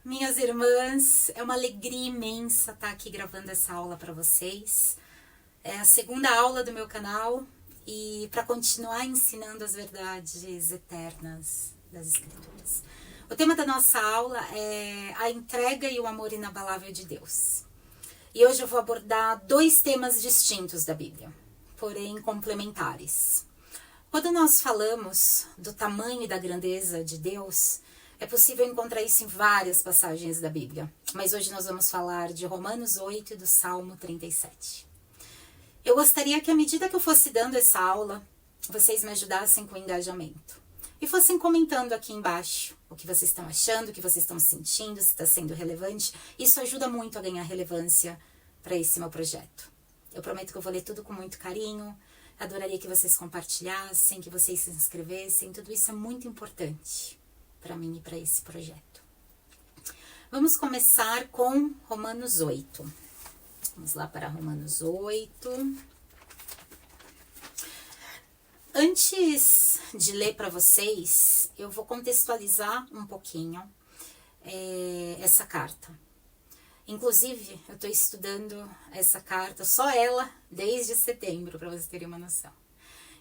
Minhas irmãs, é uma alegria imensa estar aqui gravando essa aula para vocês. É a segunda aula do meu canal e para continuar ensinando as verdades eternas das Escrituras. O tema da nossa aula é a entrega e o amor inabalável de Deus. E hoje eu vou abordar dois temas distintos da Bíblia, porém complementares. Quando nós falamos do tamanho e da grandeza de Deus, é possível encontrar isso em várias passagens da Bíblia, mas hoje nós vamos falar de Romanos 8 e do Salmo 37. Eu gostaria que, à medida que eu fosse dando essa aula, vocês me ajudassem com o engajamento e fossem comentando aqui embaixo o que vocês estão achando, o que vocês estão sentindo, se está sendo relevante. Isso ajuda muito a ganhar relevância para esse meu projeto. Eu prometo que eu vou ler tudo com muito carinho. Adoraria que vocês compartilhassem, que vocês se inscrevessem. Tudo isso é muito importante para mim e para esse projeto. Vamos começar com Romanos 8. Vamos lá para Romanos 8. Antes de ler para vocês, eu vou contextualizar um pouquinho essa carta. Inclusive, eu estou estudando essa carta, só ela, desde setembro, para vocês terem uma noção.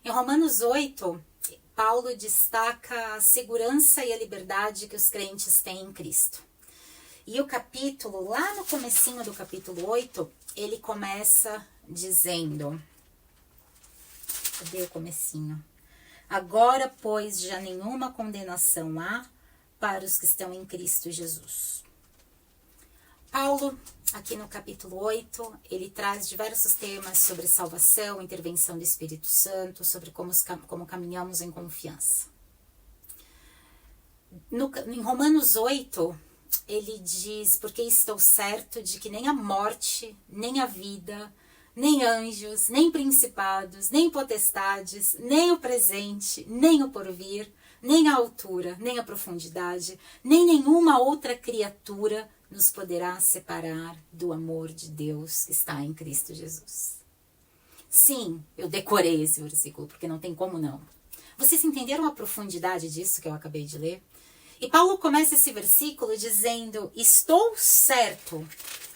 Em Romanos 8, Paulo destaca a segurança e a liberdade que os crentes têm em Cristo. E o capítulo, lá no comecinho do capítulo 8, ele começa dizendo... Cadê o comecinho? Agora, pois, já nenhuma condenação há para os que estão em Cristo Jesus. Paulo, aqui no capítulo 8, ele traz diversos temas sobre salvação, intervenção do Espírito Santo, sobre como caminhamos em confiança. Em Romanos 8, ele diz, porque estou certo de que nem a morte, nem a vida, nem anjos, nem principados, nem potestades, nem o presente, nem o porvir, nem a altura, nem a profundidade, nem nenhuma outra criatura nos poderá separar do amor de Deus que está em Cristo Jesus. Sim, eu decorei esse versículo, porque não tem como não. Vocês entenderam a profundidade disso que eu acabei de ler? E Paulo começa esse versículo dizendo, estou certo,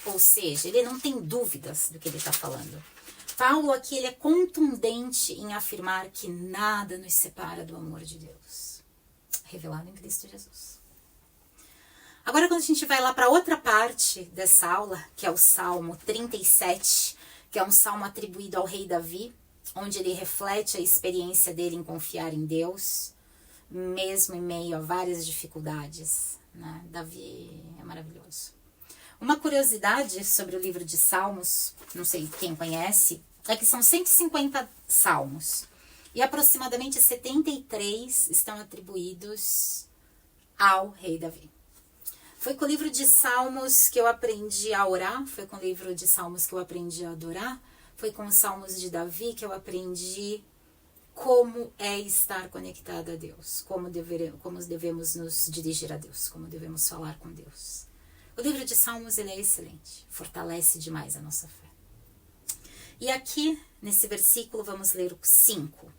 ou seja, ele não tem dúvidas do que ele está falando. Paulo aqui ele é contundente em afirmar que nada nos separa do amor de Deus, revelado em Cristo Jesus. Agora, quando a gente vai lá para outra parte dessa aula, que é o Salmo 37, que é um salmo atribuído ao rei Davi, onde ele reflete a experiência dele em confiar em Deus, mesmo em meio a várias dificuldades, né? Davi é maravilhoso. Uma curiosidade sobre o livro de Salmos, não sei quem conhece, é que são 150 salmos e aproximadamente 73 estão atribuídos ao rei Davi. Foi com o livro de Salmos que eu aprendi a orar, foi com o livro de Salmos que eu aprendi a adorar, foi com os Salmos de Davi que eu aprendi como é estar conectado a Deus, como devemos nos dirigir a Deus, como devemos falar com Deus. O livro de Salmos ele é excelente, fortalece demais a nossa fé. E aqui, nesse versículo, vamos ler o 5.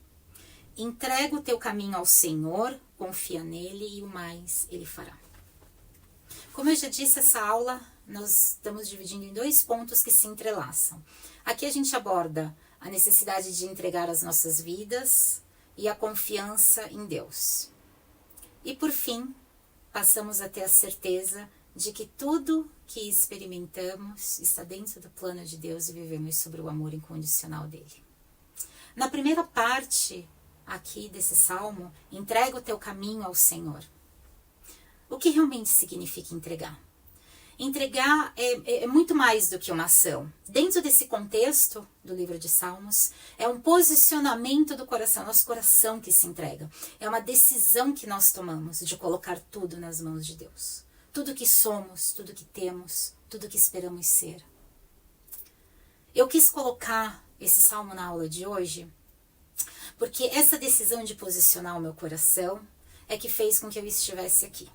Entrega o teu caminho ao Senhor, confia nele e o mais ele fará. Como eu já disse, essa aula nós estamos dividindo em dois pontos que se entrelaçam. Aqui a gente aborda a necessidade de entregar as nossas vidas e a confiança em Deus. E por fim, passamos a ter a certeza de que tudo que experimentamos está dentro do plano de Deus e vivemos sobre o amor incondicional dele. Na primeira parte aqui desse salmo, entrega o teu caminho ao Senhor. O que realmente significa entregar? Entregar é muito mais do que uma ação. Dentro desse contexto do livro de Salmos, é um posicionamento do coração, nosso coração que se entrega. É uma decisão que nós tomamos de colocar tudo nas mãos de Deus. Tudo que somos, tudo que temos, tudo que esperamos ser. Eu quis colocar esse salmo na aula de hoje, porque essa decisão de posicionar o meu coração é que fez com que eu estivesse aqui,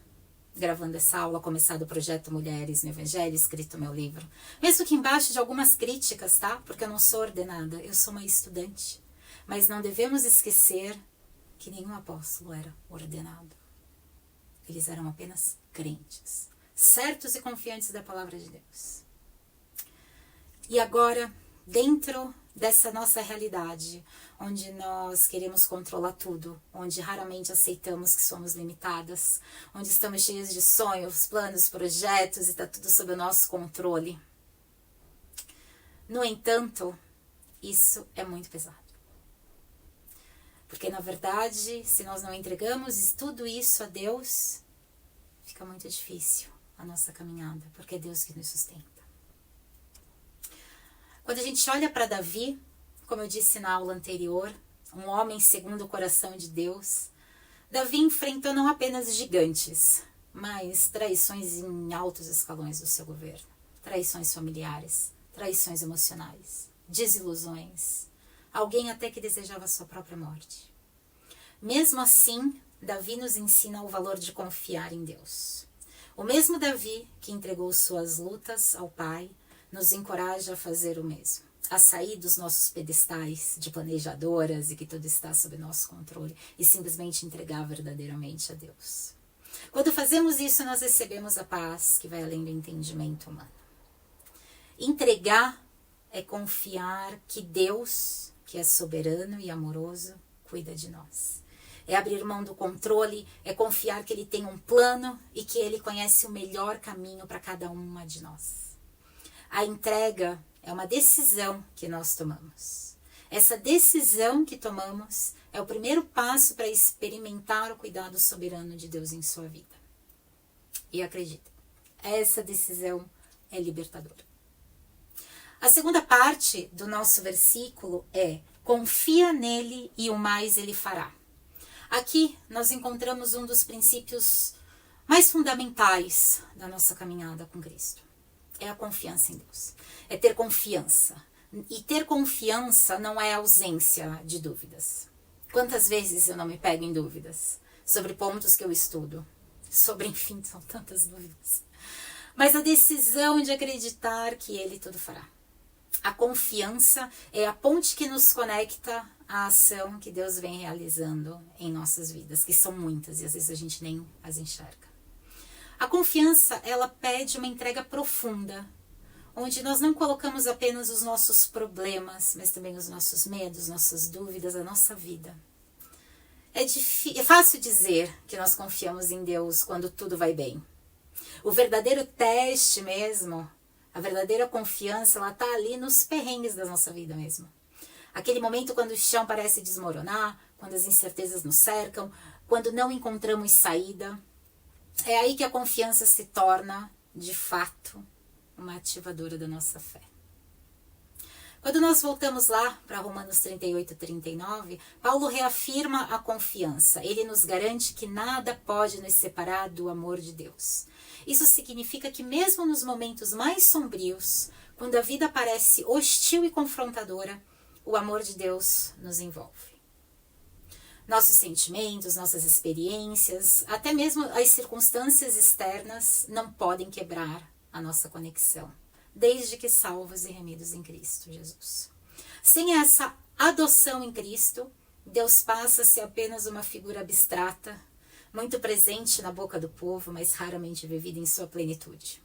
gravando essa aula, começado o projeto Mulheres no Evangelho, escrito meu livro. Mesmo que embaixo de algumas críticas, tá? Porque eu não sou ordenada, eu sou uma estudante. Mas não devemos esquecer que nenhum apóstolo era ordenado. Eles eram apenas crentes, certos e confiantes da palavra de Deus. E agora, dentro dessa nossa realidade, onde nós queremos controlar tudo, onde raramente aceitamos que somos limitadas, onde estamos cheios de sonhos, planos, projetos e está tudo sob o nosso controle. No entanto, isso é muito pesado. Porque, na verdade, se nós não entregamos tudo isso a Deus, fica muito difícil a nossa caminhada, porque é Deus que nos sustenta. Quando a gente olha para Davi, como eu disse na aula anterior, um homem segundo o coração de Deus, Davi enfrentou não apenas gigantes, mas traições em altos escalões do seu governo, traições familiares, traições emocionais, desilusões, alguém até que desejava a sua própria morte. Mesmo assim, Davi nos ensina o valor de confiar em Deus. O mesmo Davi que entregou suas lutas ao Pai, nos encoraja a fazer o mesmo, a sair dos nossos pedestais de planejadoras e que tudo está sob nosso controle e simplesmente entregar verdadeiramente a Deus. Quando fazemos isso, nós recebemos a paz que vai além do entendimento humano. Entregar é confiar que Deus, que é soberano e amoroso, cuida de nós. É abrir mão do controle, é confiar que Ele tem um plano e que Ele conhece o melhor caminho para cada uma de nós. A entrega é uma decisão que nós tomamos. Essa decisão que tomamos é o primeiro passo para experimentar o cuidado soberano de Deus em sua vida. E acredita, essa decisão é libertadora. A segunda parte do nosso versículo é: confia nele e o mais ele fará. Aqui nós encontramos um dos princípios mais fundamentais da nossa caminhada com Cristo. É a confiança em Deus. É ter confiança. E ter confiança não é ausência de dúvidas. Quantas vezes eu não me pego em dúvidas sobre pontos que eu estudo? Sobre, enfim, são tantas dúvidas. Mas a decisão de acreditar que Ele tudo fará. A confiança é a ponte que nos conecta à ação que Deus vem realizando em nossas vidas, que são muitas e às vezes a gente nem as enxerga. A confiança, ela pede uma entrega profunda, onde nós não colocamos apenas os nossos problemas, mas também os nossos medos, nossas dúvidas, a nossa vida. É fácil dizer que nós confiamos em Deus quando tudo vai bem. O verdadeiro teste mesmo, a verdadeira confiança, ela está ali nos perrengues da nossa vida mesmo. Aquele momento quando o chão parece desmoronar, quando as incertezas nos cercam, quando não encontramos saída. É aí que a confiança se torna, de fato, uma ativadora da nossa fé. Quando nós voltamos lá para Romanos 38, 39, Paulo reafirma a confiança. Ele nos garante que nada pode nos separar do amor de Deus. Isso significa que mesmo nos momentos mais sombrios, quando a vida parece hostil e confrontadora, o amor de Deus nos envolve. Nossos sentimentos, nossas experiências, até mesmo as circunstâncias externas não podem quebrar a nossa conexão, desde que salvos e remidos em Cristo Jesus. Sem essa adoção em Cristo, Deus passa a ser apenas uma figura abstrata, muito presente na boca do povo, mas raramente vivida em sua plenitude.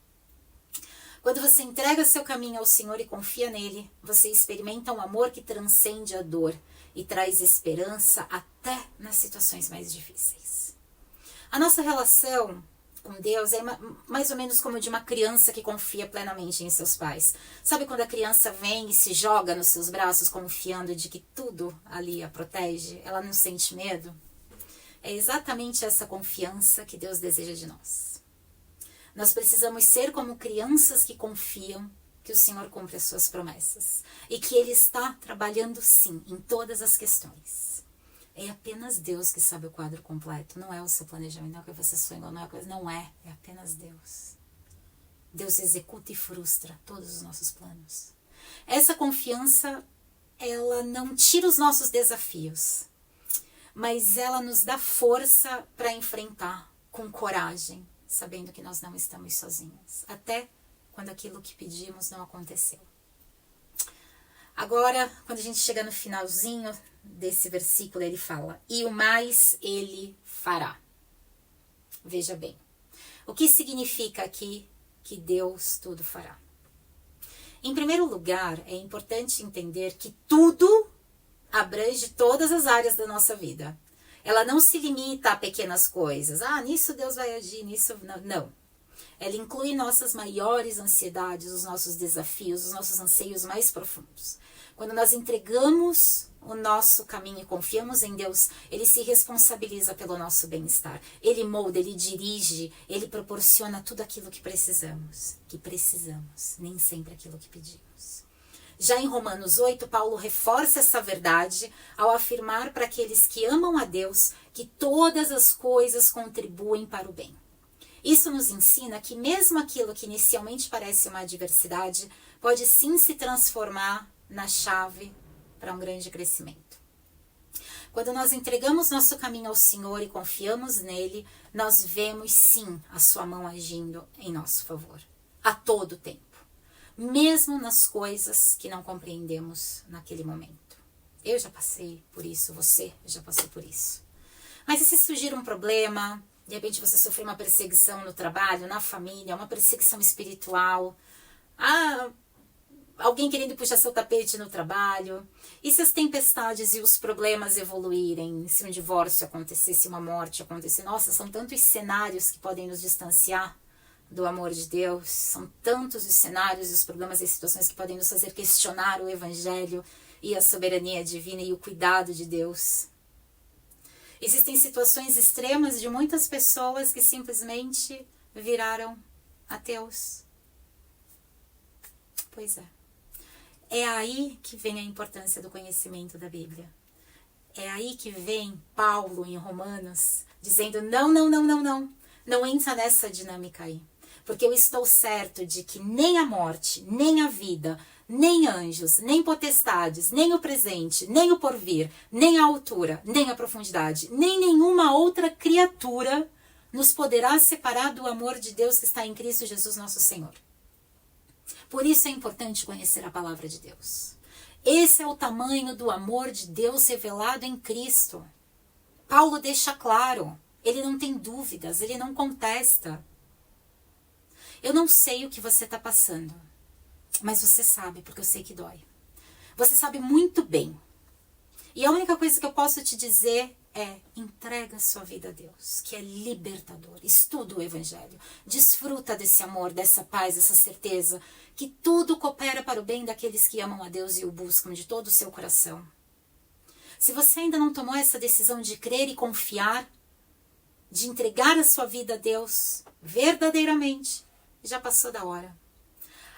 Quando você entrega seu caminho ao Senhor e confia nele, você experimenta um amor que transcende a dor e traz esperança até nas situações mais difíceis. A nossa relação com Deus é mais ou menos como de uma criança que confia plenamente em seus pais. Sabe quando a criança vem e se joga nos seus braços confiando de que tudo ali a protege? Ela não sente medo? É exatamente essa confiança que Deus deseja de nós. Nós precisamos ser como crianças que confiam que o Senhor cumpre as suas promessas e que Ele está trabalhando sim em todas as questões. É apenas Deus que sabe o quadro completo, não é o seu planejamento, não é o que você sonhou, é apenas Deus. Deus executa e frustra todos os nossos planos. Essa confiança, ela não tira os nossos desafios, mas ela nos dá força para enfrentar com coragem, sabendo que nós não estamos sozinhos, até quando aquilo que pedimos não aconteceu. Agora, quando a gente chega no finalzinho desse versículo, ele fala: e o mais ele fará. Veja bem, O que significa aqui que Deus tudo fará? Em primeiro lugar, é importante entender que tudo abrange todas as áreas da nossa vida. Ela não se limita a pequenas coisas. Nisso Deus vai agir, nisso não. Ela inclui nossas maiores ansiedades, os nossos desafios, os nossos anseios mais profundos. Quando nós entregamos o nosso caminho e confiamos em Deus, Ele se responsabiliza pelo nosso bem-estar. Ele molda, Ele dirige, Ele proporciona tudo aquilo que precisamos. Nem sempre aquilo que pedimos. Já em Romanos 8, Paulo reforça essa verdade ao afirmar para aqueles que amam a Deus que todas as coisas contribuem para o bem. Isso nos ensina que mesmo aquilo que inicialmente parece uma adversidade pode sim se transformar na chave para um grande crescimento. Quando nós entregamos nosso caminho ao Senhor e confiamos nele, nós vemos sim a sua mão agindo em nosso favor, a todo tempo, mesmo nas coisas que não compreendemos naquele momento. Eu já passei por isso, você já passou por isso. Mas e se surgir um problema, de repente você sofreu uma perseguição no trabalho, na família, uma perseguição espiritual, alguém querendo puxar seu tapete no trabalho, e se as tempestades e os problemas evoluírem, se um divórcio acontecer, se uma morte acontecer, nossa, são tantos cenários que podem nos distanciar do amor de Deus, são tantos os cenários e os problemas e situações que podem nos fazer questionar o Evangelho e a soberania divina e o cuidado de Deus. Existem situações extremas de muitas pessoas que simplesmente viraram ateus. Pois é. É aí que vem a importância do conhecimento da Bíblia. É aí que vem Paulo em Romanos dizendo não entra nessa dinâmica aí. Porque eu estou certo de que nem a morte, nem a vida, nem anjos, nem potestades, nem o presente, nem o porvir, nem a altura, nem a profundidade, nem nenhuma outra criatura nos poderá separar do amor de Deus que está em Cristo Jesus nosso Senhor. Por isso é importante conhecer a palavra de Deus. Esse é o tamanho do amor de Deus revelado em Cristo. Paulo deixa claro, ele não tem dúvidas, ele não contesta. Eu não sei o que você está passando, mas você sabe, porque eu sei que dói. Você sabe muito bem. E a única coisa que eu posso te dizer é: entrega sua vida a Deus, que é libertador. Estuda o Evangelho. Desfruta desse amor, dessa paz, dessa certeza, que tudo coopera para o bem daqueles que amam a Deus e o buscam de todo o seu coração. Se você ainda não tomou essa decisão de crer e confiar, de entregar a sua vida a Deus verdadeiramente, já passou da hora.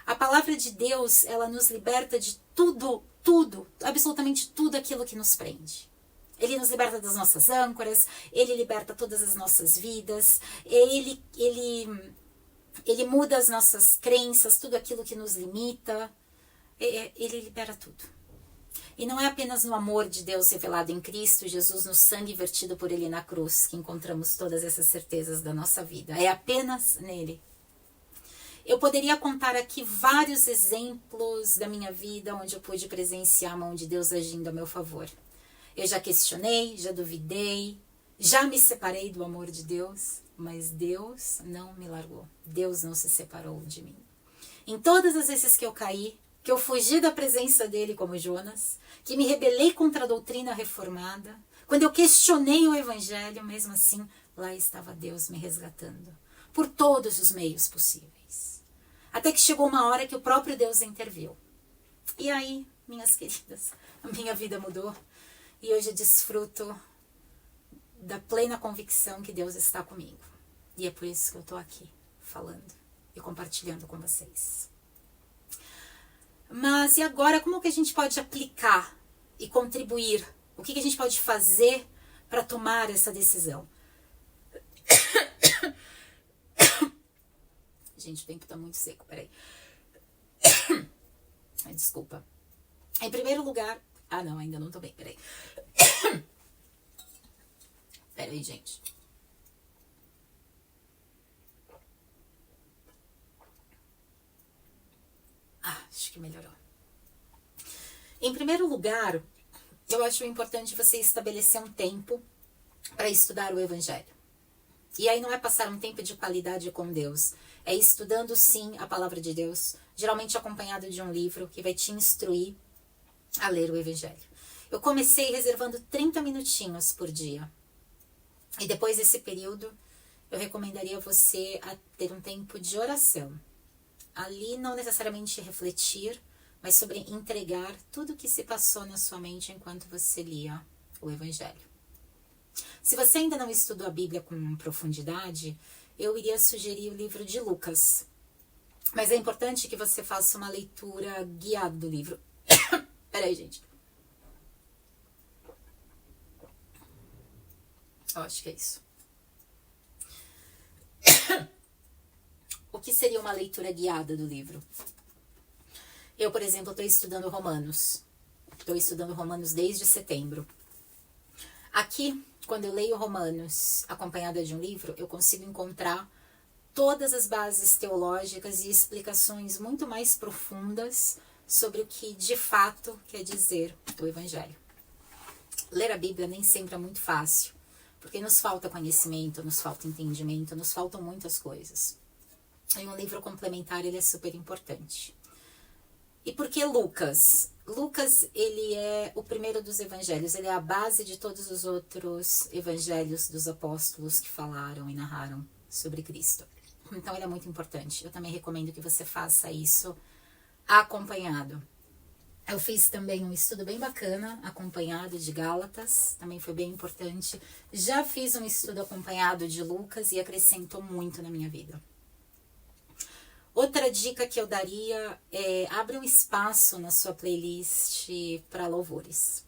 A palavra de Deus, ela nos liberta de tudo, absolutamente tudo aquilo que nos prende. Ele nos liberta das nossas âncoras, ele liberta todas as nossas vidas, ele muda as nossas crenças, tudo aquilo que nos limita, ele libera tudo. E não é apenas no amor de Deus revelado em Cristo Jesus, no sangue vertido por ele na cruz, que encontramos todas essas certezas da nossa vida. É apenas nele. Eu poderia contar aqui vários exemplos da minha vida onde eu pude presenciar a mão de Deus agindo a meu favor. Eu já questionei, já duvidei, já me separei do amor de Deus, mas Deus não me largou. Deus não se separou de mim. Em todas as vezes que eu caí, que eu fugi da presença dele como Jonas, que me rebelei contra a doutrina reformada, quando eu questionei o Evangelho, mesmo assim, lá estava Deus me resgatando, por todos os meios possíveis. Até que chegou uma hora que o próprio Deus interviu. E aí, minhas queridas, a minha vida mudou. E hoje eu desfruto da plena convicção que Deus está comigo. E é por isso que eu estou aqui, falando e compartilhando com vocês. Mas e agora, como que a gente pode aplicar e contribuir? O que a gente pode fazer para tomar essa decisão? Gente, o tempo tá muito seco, peraí. Desculpa. Em primeiro lugar... não, ainda não tô bem, peraí. Peraí, gente. Acho que melhorou. Em primeiro lugar, eu acho importante você estabelecer um tempo para estudar o Evangelho. E aí não é passar um tempo de qualidade com Deus, é estudando sim a palavra de Deus, geralmente acompanhado de um livro que vai te instruir a ler o Evangelho. Eu comecei reservando 30 minutinhos por dia. E depois desse período, eu recomendaria você a ter um tempo de oração. Ali não necessariamente refletir, mas sobre entregar tudo o que se passou na sua mente enquanto você lia o Evangelho. Se você ainda não estudou a Bíblia com profundidade, eu iria sugerir o livro de Lucas. Mas é importante que você faça uma leitura guiada do livro. Peraí, gente. Eu acho que é isso. O que seria uma leitura guiada do livro? Eu, por exemplo, estou estudando Romanos. Estou estudando Romanos desde setembro. Aqui, quando eu leio Romanos acompanhada de um livro, eu consigo encontrar todas as bases teológicas e explicações muito mais profundas sobre o que de fato quer dizer o Evangelho. Ler a Bíblia nem sempre é muito fácil, porque nos falta conhecimento, nos falta entendimento, nos faltam muitas coisas. E um livro complementar, ele é super importante. E por que Lucas? Lucas, ele é o primeiro dos evangelhos, ele é a base de todos os outros evangelhos dos apóstolos que falaram e narraram sobre Cristo. Então ele é muito importante. Eu também recomendo que você faça isso acompanhado. Eu fiz também um estudo bem bacana, acompanhado de Gálatas, também foi bem importante. Já fiz um estudo acompanhado de Lucas e acrescentou muito na minha vida. Outra dica que eu daria é abre um espaço na sua playlist para louvores.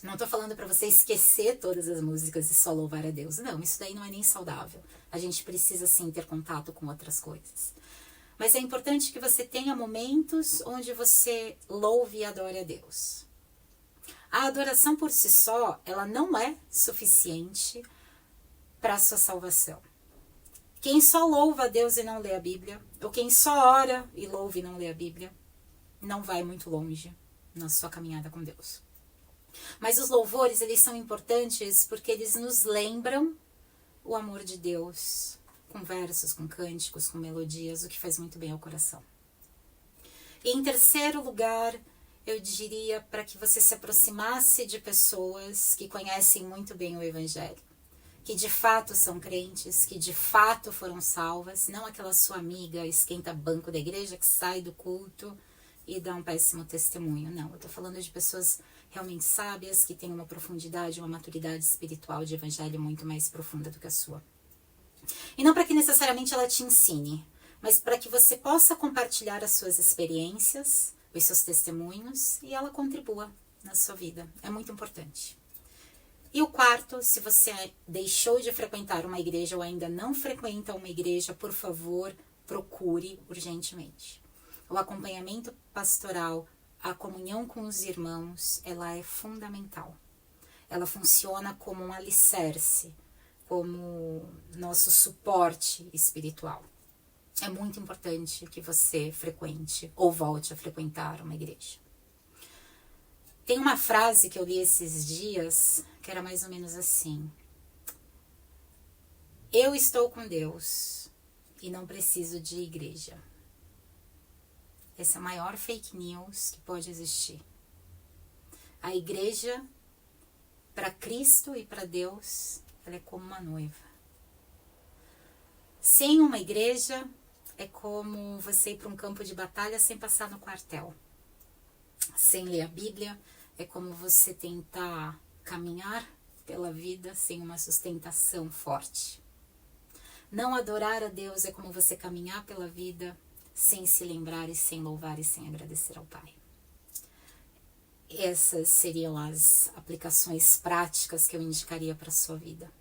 Não estou falando para você esquecer todas as músicas e só louvar a Deus. Não, isso daí não é nem saudável. A gente precisa sim ter contato com outras coisas. Mas é importante que você tenha momentos onde você louve e adore a Deus. A adoração por si só, ela não é suficiente para a sua salvação. Quem só louva a Deus e não lê a Bíblia, ou quem só ora e louva e não lê a Bíblia, não vai muito longe na sua caminhada com Deus. Mas os louvores, eles são importantes porque eles nos lembram o amor de Deus, com versos, com cânticos, com melodias, o que faz muito bem ao coração. E em terceiro lugar, eu diria para que você se aproximasse de pessoas que conhecem muito bem o Evangelho, que de fato são crentes, que de fato foram salvas, não aquela sua amiga esquenta-banco da igreja que sai do culto e dá um péssimo testemunho. Não, eu estou falando de pessoas realmente sábias, que têm uma profundidade, uma maturidade espiritual de evangelho muito mais profunda do que a sua. E não para que necessariamente ela te ensine, mas para que você possa compartilhar as suas experiências, os seus testemunhos, e ela contribua na sua vida. É muito importante. E o quarto, se você deixou de frequentar uma igreja ou ainda não frequenta uma igreja, por favor, procure urgentemente. O acompanhamento pastoral, a comunhão com os irmãos, ela é fundamental. Ela funciona como um alicerce, como nosso suporte espiritual. É muito importante que você frequente ou volte a frequentar uma igreja. Tem uma frase que eu li esses dias que era mais ou menos assim: eu estou com Deus e não preciso de igreja. Essa é a maior fake news que pode existir. A igreja, para Cristo e para Deus, ela é como uma noiva. Sem uma igreja, é como você ir para um campo de batalha sem passar no quartel. Sem ler a Bíblia, é como você tentar caminhar pela vida sem uma sustentação forte. Não adorar a Deus é como você caminhar pela vida sem se lembrar e sem louvar e sem agradecer ao Pai. Essas seriam as aplicações práticas que eu indicaria para a sua vida.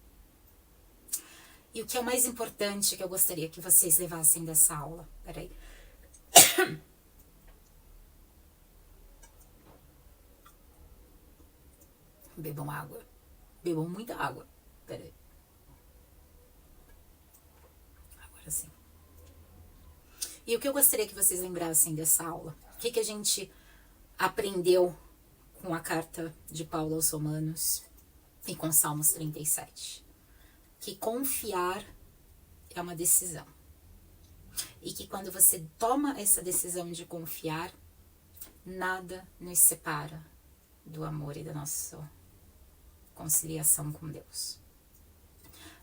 E o que é o mais importante que eu gostaria que vocês levassem dessa aula? Peraí. Bebam água. Bebam muita água. Peraí. Agora sim. E o que eu gostaria que vocês lembrassem dessa aula? O que a gente aprendeu com a carta de Paulo aos Romanos e com Salmos 37? que confiar é uma decisão. E que quando você toma essa decisão de confiar, nada nos separa do amor e da nossa conciliação com Deus.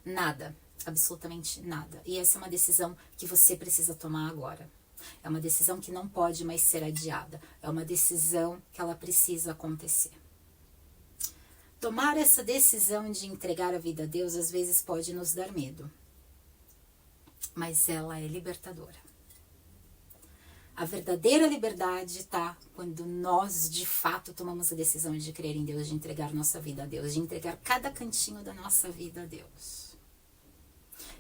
Nada, absolutamente nada. E essa é uma decisão que você precisa tomar agora. É uma decisão que não pode mais ser adiada. É uma decisão que ela precisa acontecer. Tomar essa decisão de entregar a vida a Deus às vezes pode nos dar medo. Mas ela é libertadora. A verdadeira liberdade está quando nós, de fato, tomamos a decisão de crer em Deus, de entregar nossa vida a Deus, de entregar cada cantinho da nossa vida a Deus.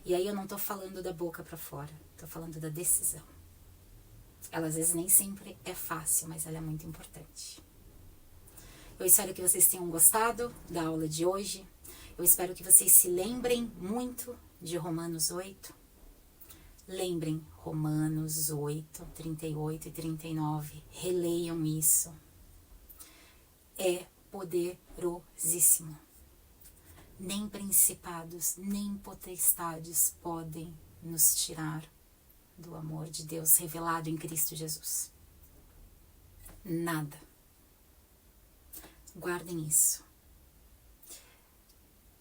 E aí eu não estou falando da boca para fora, estou falando da decisão. Ela às vezes nem sempre é fácil, mas ela é muito importante. Eu espero que vocês tenham gostado da aula de hoje. Eu espero que vocês se lembrem muito de Romanos 8. Lembrem Romanos 8, 38 e 39. Releiam isso. É poderosíssimo. Nem principados, nem potestades podem nos tirar do amor de Deus revelado em Cristo Jesus. Nada. Guardem isso.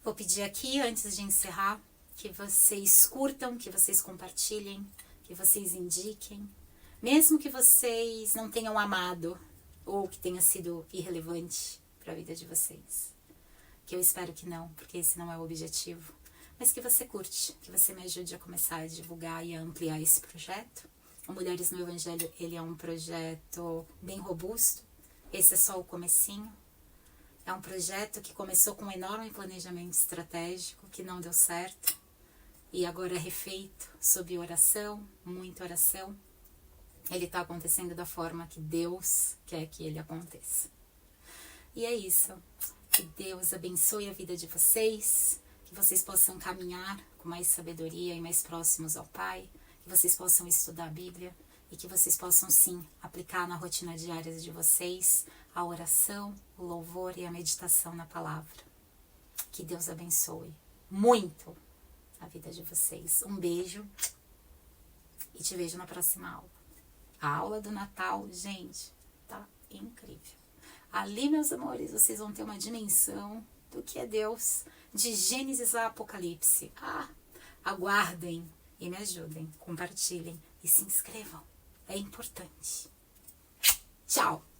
Vou pedir aqui, antes de encerrar, que vocês curtam, que vocês compartilhem, que vocês indiquem. Mesmo que vocês não tenham amado ou que tenha sido irrelevante para a vida de vocês. Que eu espero que não, porque esse não é o objetivo. Mas que você curte, que você me ajude a começar a divulgar e a ampliar esse projeto. O Mulheres no Evangelho, ele é um projeto bem robusto. Esse é só o comecinho. É um projeto que começou com um enorme planejamento estratégico, que não deu certo. E agora é refeito sob oração, muita oração. Ele está acontecendo da forma que Deus quer que ele aconteça. E é isso. Que Deus abençoe a vida de vocês. Que vocês possam caminhar com mais sabedoria e mais próximos ao Pai. Que vocês possam estudar a Bíblia. E que vocês possam, sim, aplicar na rotina diária de vocês a oração, o louvor e a meditação na palavra. Que Deus abençoe muito a vida de vocês. Um beijo e te vejo na próxima aula. A aula do Natal, gente, tá incrível. Ali, meus amores, vocês vão ter uma dimensão do que é Deus, de Gênesis a Apocalipse. Aguardem e me ajudem, compartilhem e se inscrevam. É importante. Tchau!